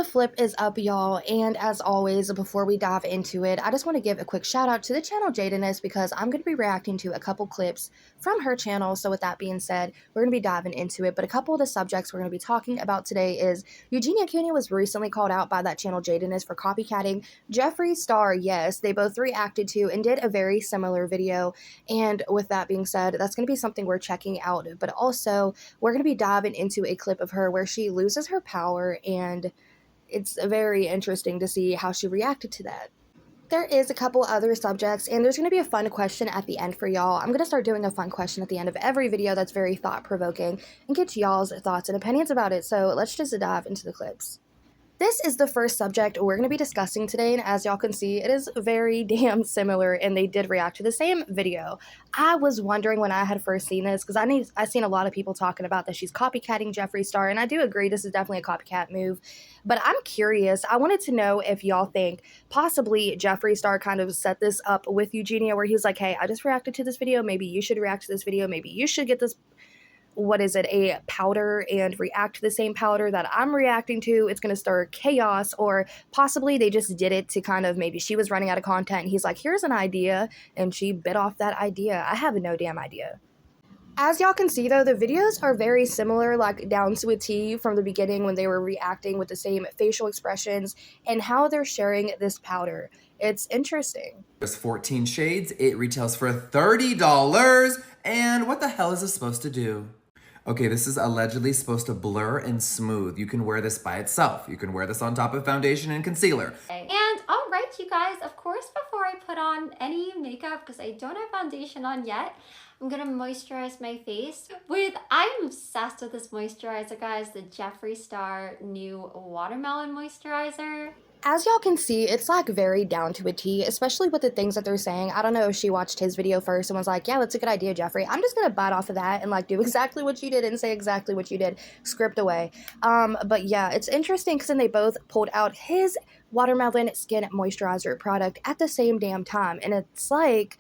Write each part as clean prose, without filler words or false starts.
the flip is up, y'all, and as always, before we dive into it, I just want to give a quick shout out to the channel Jadeness because I'm going to be reacting to a couple clips from her channel. So with that being said, we're going to be diving into it, but a couple of the subjects we're going to be talking about today is Eugenia Cooney was recently called out by that channel Jadeness for copycatting Jeffree Star. Yes, they both reacted to and did a very similar video, and with that being said, that's going to be something we're checking out, but also we're going to be diving into a clip of her where she loses her power, and it's very interesting to see how she reacted to that. There is a couple other subjects, and there's going to be a fun question at the end for y'all. I'm going to start doing a fun question at the end of every video that's very thought-provoking and get y'all's thoughts and opinions about it, so let's just dive into the clips. This is the first subject we're going to be discussing today, and as y'all can see, it is very damn similar, and they did react to the same video. I was wondering when I had first seen this, because I've seen a lot of people talking about that she's copycatting Jeffree Star, and I do agree this is definitely a copycat move, but I'm curious. I wanted to know if y'all think possibly Jeffree Star kind of set this up with Eugenia, where he was like, hey, I just reacted to this video, maybe you should react to this video, maybe you should get this a powder and react to the same powder that I'm reacting to. It's going to stir chaos, or possibly they just did it to kind of, maybe she was running out of content and he's like, here's an idea, and she bit off that idea. I have no damn idea. As y'all can see though, the videos are very similar, like down to a T from the beginning when they were reacting with the same facial expressions and how they're sharing this powder. It's interesting. There's 14 shades, it retails for $30, and what the hell is this supposed to do? Okay, this is allegedly supposed to blur and smooth. You can wear this by itself. You can wear this on top of foundation and concealer. And all right, you guys, of course, before I put on any makeup, because I don't have foundation on yet, I'm gonna moisturize my face with, I'm obsessed with this moisturizer, guys, the Jeffree Star new Watermelon Moisturizer. As y'all can see, it's like very down to a T, especially with the things that they're saying. I don't know if she watched his video first and was like, yeah, that's a good idea, Jeffree. I'm just gonna bite off of that and like do exactly what you did and say exactly what you did, script away. But yeah, it's interesting because then they both pulled out his watermelon skin moisturizer product at the same damn time, and it's like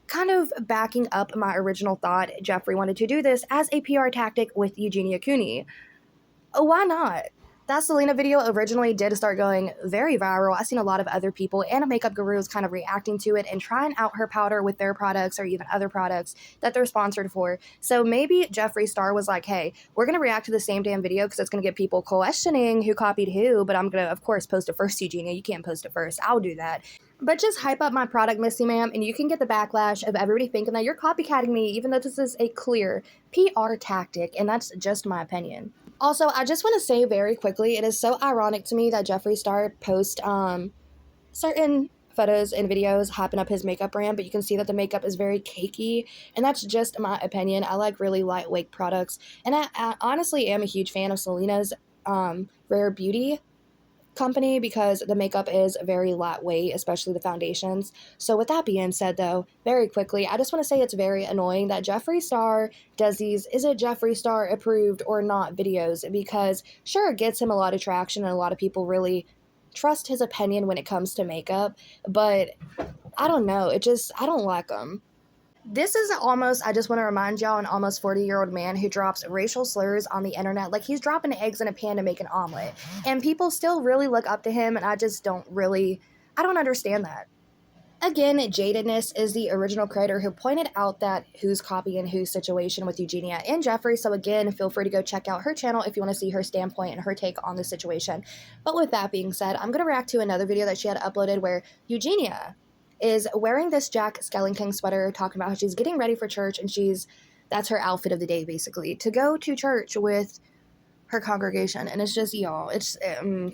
kind of backing up my original thought. Jeffree wanted to do this as a PR tactic with Eugenia Cooney. Why not? That Selena video originally did start going very viral. I've seen a lot of other people and makeup gurus kind of reacting to it and trying out her powder with their products or even other products that they're sponsored for. So maybe Jeffree Star was like, hey, we're going to react to the same damn video because it's going to get people questioning who copied who, but I'm going to, of course, post it first, Eugenia. You can't post it first. I'll do that. But just hype up my product, Missy ma'am, and you can get the backlash of everybody thinking that you're copycatting me, even though this is a clear PR tactic, and that's just my opinion. Also, I just want to say very quickly, it is so ironic to me that Jeffree Star posts certain photos and videos hyping up his makeup brand, but you can see that the makeup is very cakey, and that's just my opinion. I like really lightweight products, and I honestly am a huge fan of Selena's Rare Beauty company because the makeup is very lightweight, especially the foundations. So with that being said though, very quickly, I just want to say it's very annoying that Jeffree Star does these is it Jeffree Star approved or not videos, because sure, it gets him a lot of traction and a lot of people really trust his opinion when it comes to makeup, but I don't know, I don't like him. This is almost, I just want to remind y'all, an almost 40-year-old man who drops racial slurs on the internet. Like, he's dropping eggs in a pan to make an omelet. And people still really look up to him, and I don't understand that. Again, Jadedness is the original creator who pointed out that who's copying whose situation with Eugenia and Jeffree. So again, feel free to go check out her channel if you want to see her standpoint and her take on the situation. But with that being said, I'm going to react to another video that she had uploaded where Eugenia is wearing this Jack Skellington sweater, talking about how she's getting ready for church, and that's her outfit of the day, basically, to go to church with her congregation. And it's just, y'all,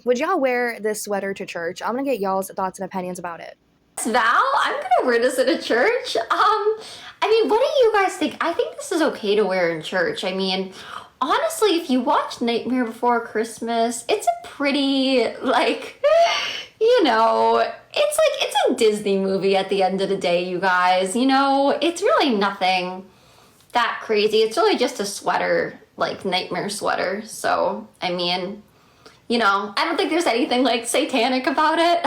would y'all wear this sweater to church? I'm gonna get y'all's thoughts and opinions about it. Val, I'm gonna wear this at a church. I mean, what do you guys think? I think this is okay to wear in church. I mean, honestly, if you watch Nightmare Before Christmas, it's a pretty, like, you know, it's a Disney movie at the end of the day, you guys. You know, it's really nothing that crazy. It's really just a sweater, like nightmare sweater. So, I mean, you know, I don't think there's anything like satanic about it.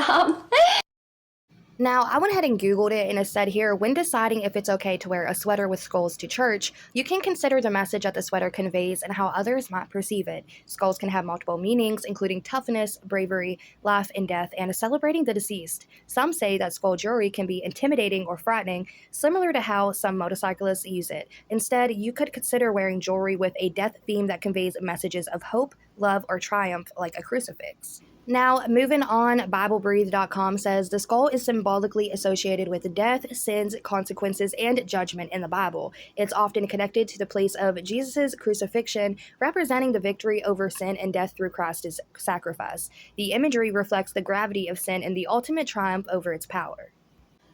Now, I went ahead and Googled it, and it said here, when deciding if it's okay to wear a sweater with skulls to church, you can consider the message that the sweater conveys and how others might perceive it. Skulls can have multiple meanings, including toughness, bravery, life and death, and celebrating the deceased. Some say that skull jewelry can be intimidating or frightening, similar to how some motorcyclists use it. Instead, you could consider wearing jewelry with a death theme that conveys messages of hope, love, or triumph, like a crucifix. Now, moving on, BibleBreathe.com says the skull is symbolically associated with death, sins, consequences, and judgment in the Bible. It's often connected to the place of Jesus' crucifixion, representing the victory over sin and death through Christ's sacrifice. The imagery reflects the gravity of sin and the ultimate triumph over its power.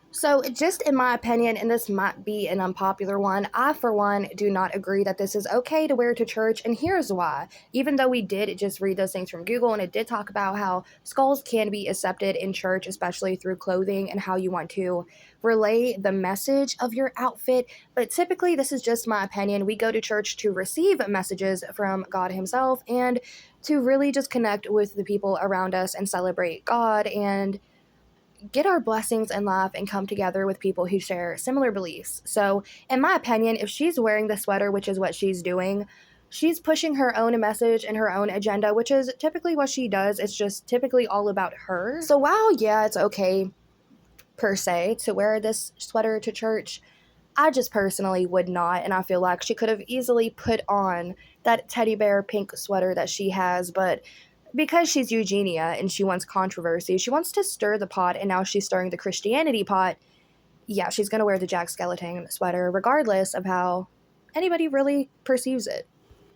So, just in my opinion, and this might be an unpopular one, I, for one, do not agree that this is okay to wear to church, and here's why. Even though we did just read those things from Google, and it did talk about how skulls can be accepted in church, especially through clothing and how you want to relay the message of your outfit, but typically, this is just my opinion. We go to church to receive messages from God Himself and to really just connect with the people around us and celebrate God and get our blessings in life and come together with people who share similar beliefs. So, in my opinion, if she's wearing the sweater, which is what she's doing, she's pushing her own message and her own agenda, which is typically what she does. It's just typically all about her. So, while, yeah, it's okay per se to wear this sweater to church, I just personally would not, and I feel like she could have easily put on that teddy bear pink sweater that she has, but because she's Eugenia and she wants controversy, she wants to stir the pot, and now she's stirring the Christianity pot. Yeah, she's gonna wear the Jack Skellington sweater, regardless of how anybody really perceives it.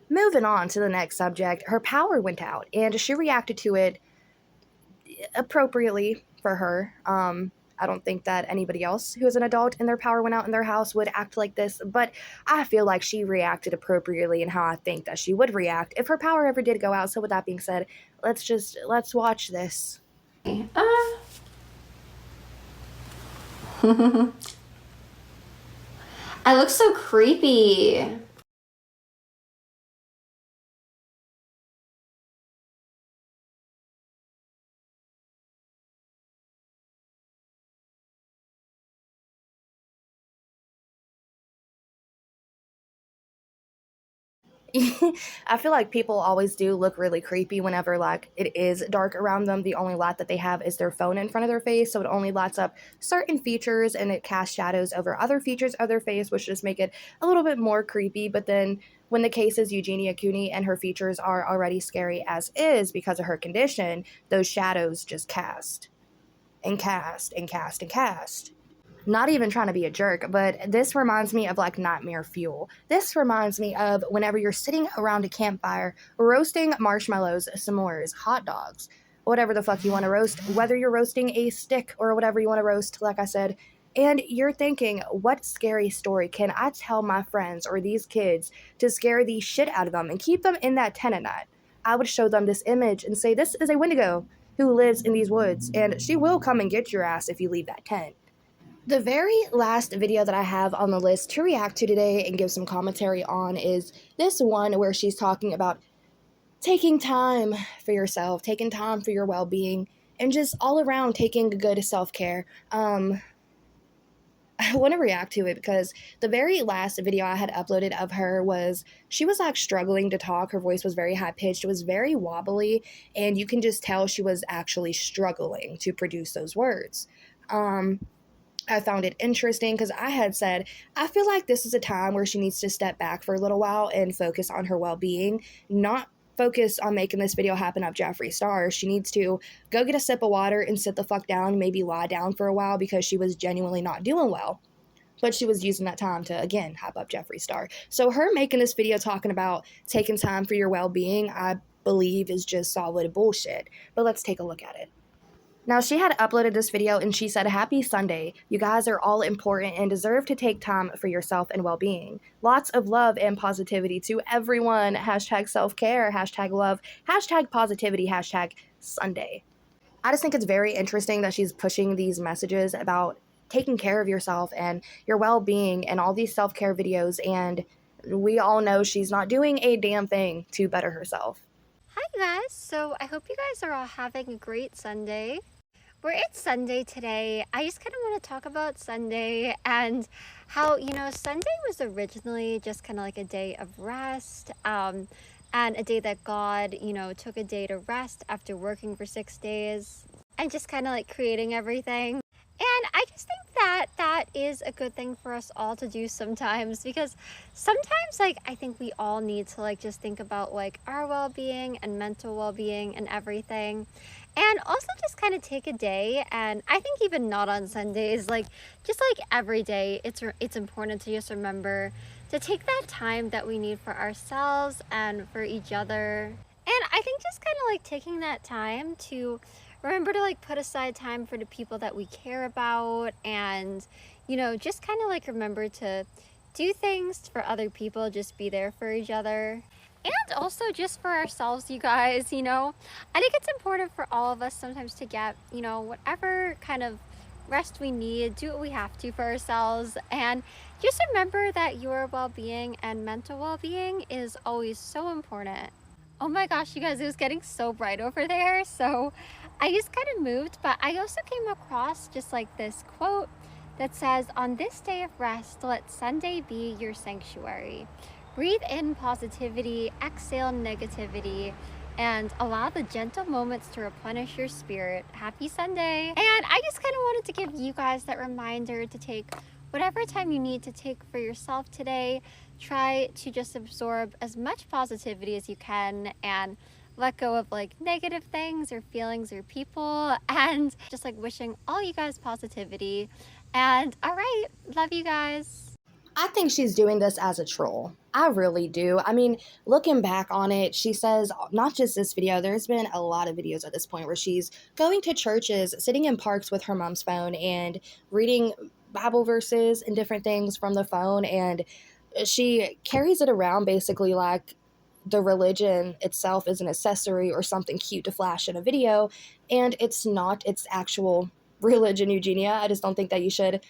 Moving on to the next subject, her power went out, and she reacted to it appropriately for her. I don't think that anybody else who is an adult and their power went out in their house would act like this, but I feel like she reacted appropriately and how I think that she would react if her power ever did go out. So with that being said, let's watch this. I look so creepy. I feel like people always do look really creepy whenever like it is dark around them. The only light that they have is their phone in front of their face, so it only lights up certain features and it casts shadows over other features of their face, which just make it a little bit more creepy. But then when the case is Eugenia Cooney and her features are already scary as is because of her condition, those shadows just cast and cast and cast and cast. Not even trying to be a jerk, but this reminds me of like nightmare fuel. This reminds me of whenever you're sitting around a campfire roasting marshmallows, s'mores, hot dogs, whatever the fuck you want to roast, whether you're roasting a stick or whatever you want to roast, like I said, and you're thinking, what scary story can I tell my friends or these kids to scare the shit out of them and keep them in that tent at night? I would show them this image and say, this is a Wendigo who lives in these woods, and she will come and get your ass if you leave that tent. The very last video that I have on the list to react to today and give some commentary on is this one where she's talking about taking time for yourself, taking time for your well-being, and just all around taking good self-care. I want to react to it because the very last video I had uploaded of her was she was like struggling to talk. Her voice was very high-pitched. It was very wobbly, and you can just tell she was actually struggling to produce those words. I found it interesting because I had said, I feel like this is a time where she needs to step back for a little while and focus on her well-being, not focus on making this video happen up Jeffree Star. She needs to go get a sip of water and sit the fuck down, maybe lie down for a while because she was genuinely not doing well. But she was using that time to, again, hype up Jeffree Star. So her making this video talking about taking time for your well-being, I believe is just solid bullshit. But let's take a look at it. Now, she had uploaded this video and she said, happy Sunday. You guys are all important and deserve to take time for yourself and well-being. Lots of love and positivity to everyone. Hashtag self-care, hashtag love, hashtag positivity, hashtag Sunday. I just think it's very interesting that she's pushing these messages about taking care of yourself and your well-being and all these self-care videos, and we all know she's not doing a damn thing to better herself. Hi guys, so I hope you guys are all having a great Sunday. We're at Sunday today. I just kind of want to talk about Sunday and how, Sunday was originally just kind of like a day of rest, and a day that God, took a day to rest after working for 6 days and just kind of like creating everything. And I just think that that is a good thing for us all to do sometimes, because sometimes like I think we all need to like just think about like our well-being and mental well-being and everything. And also just kind of take a day, and I think even not on Sundays, like just like every day, it's important to just remember to take that time that we need for ourselves and for each other. And I think just kind of like taking that time to remember to like put aside time for the people that we care about, and just kind of like remember to do things for other people, just be there for each other. And also just for ourselves, you guys, I think it's important for all of us sometimes to get, whatever kind of rest we need, do what we have to for ourselves, and just remember that your well-being and mental well-being is always so important. Oh my gosh, you guys, it was getting so bright over there, so I just kind of moved, but I also came across just like this quote that says, "On this day of rest, let Sunday be your sanctuary. Breathe in positivity, exhale negativity, and allow the gentle moments to replenish your spirit. Happy Sunday." And I just kind of wanted to give you guys that reminder to take whatever time you need to take for yourself today. Try to just absorb as much positivity as you can and let go of like negative things or feelings or people, and just like wishing all you guys positivity. And all right, love you guys. I think she's doing this as a troll. I really do. I mean, looking back on it, she says, not just this video, there's been a lot of videos at this point where she's going to churches, sitting in parks with her mom's phone and reading Bible verses and different things from the phone. And she carries it around basically like the religion itself is an accessory or something cute to flash in a video. And it's not, it's actual religion, Eugenia. I just don't think that you should.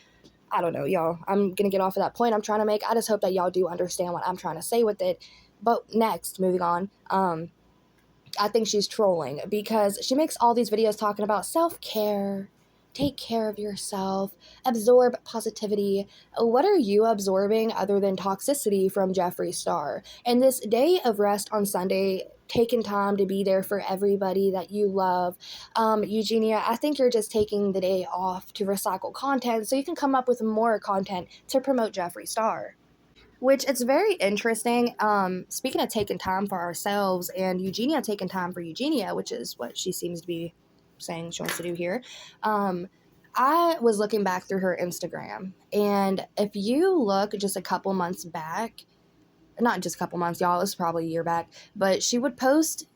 I don't know, y'all. I'm going to get off of that point I'm trying to make. I just hope that y'all do understand what I'm trying to say with it. But next, moving on, I think she's trolling because she makes all these videos talking about self-care, take care of yourself, absorb positivity. What are you absorbing other than toxicity from Jeffree Star? And this day of rest on Sunday, taking time to be there for everybody that you love. Eugenia, I think you're just taking the day off to recycle content so you can come up with more content to promote Jeffree Star. Which it's very interesting. Speaking of taking time for ourselves and Eugenia taking time for Eugenia, which is what she seems to be saying she wants to do here. I was looking back through her Instagram, and if you look just a couple months back, not just a couple months, y'all, it was probably a year back, but she would post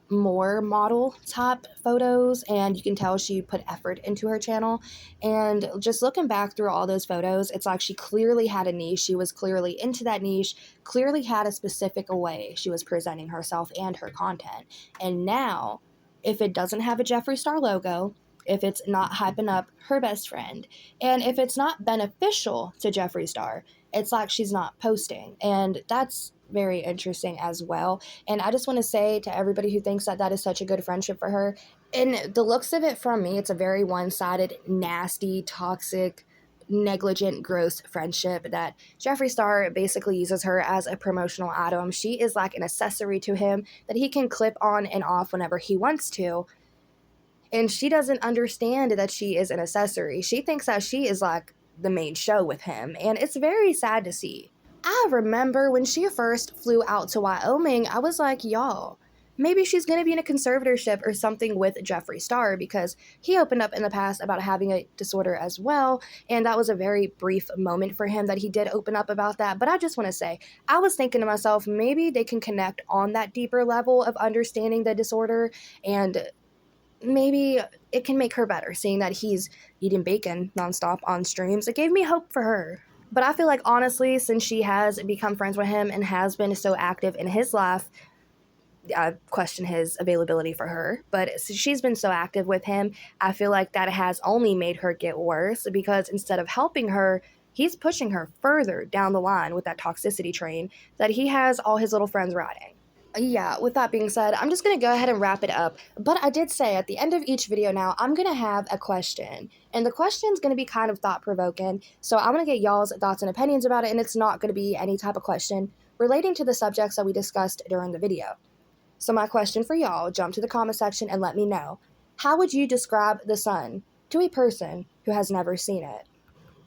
more model type photos, and you can tell she put effort into her channel. And just looking back through all those photos, it's like she clearly had a niche. She was clearly into that niche, clearly had a specific way she was presenting herself and her content. And now, if it doesn't have a Jeffree Star logo, if it's not hyping up her best friend, and if it's not beneficial to Jeffree Star, it's like she's not posting. And that's very interesting as well. And I just want to say to everybody who thinks that that is such a good friendship for her, in the looks of it from me, it's a very one-sided, nasty, toxic, negligent, gross friendship that Jeffree Star basically uses her as a promotional item. She is like an accessory to him that he can clip on and off whenever he wants to. And she doesn't understand that she is an accessory. She thinks that she is like the main show with him. And it's very sad to see. I remember when she first flew out to Wyoming, I was like, y'all, maybe she's going to be in a conservatorship or something with Jeffree Star, because he opened up in the past about having a disorder as well. And that was a very brief moment for him that he did open up about that. But I just want to say, I was thinking to myself, maybe they can connect on that deeper level of understanding the disorder, and maybe it can make her better, seeing that he's eating bacon nonstop on streams. It gave me hope for her. But I feel like, honestly, since she has become friends with him and has been so active in his life, I question his availability for her. But since she's been so active with him, I feel like that has only made her get worse, because instead of helping her, he's pushing her further down the line with that toxicity train that he has all his little friends riding. Yeah, with that being said, I'm just gonna go ahead and wrap it up. But I did say at the end of each video now, I'm gonna have a question. And the question's gonna be kind of thought provoking. So I'm gonna get y'all's thoughts and opinions about it, and it's not gonna be any type of question relating to the subjects that we discussed during the video. So my question for y'all, jump to the comment section and let me know. How would you describe the sun to a person who has never seen it?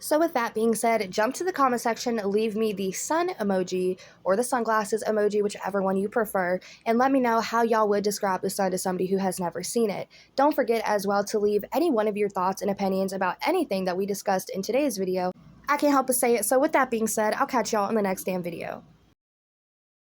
So with that being said, jump to the comment section, leave me the sun emoji or the sunglasses emoji, whichever one you prefer, and let me know how y'all would describe the sun to somebody who has never seen it. Don't forget as well to leave any one of your thoughts and opinions about anything that we discussed in today's video. I can't help but say it, so with that being said, I'll catch y'all in the next damn video.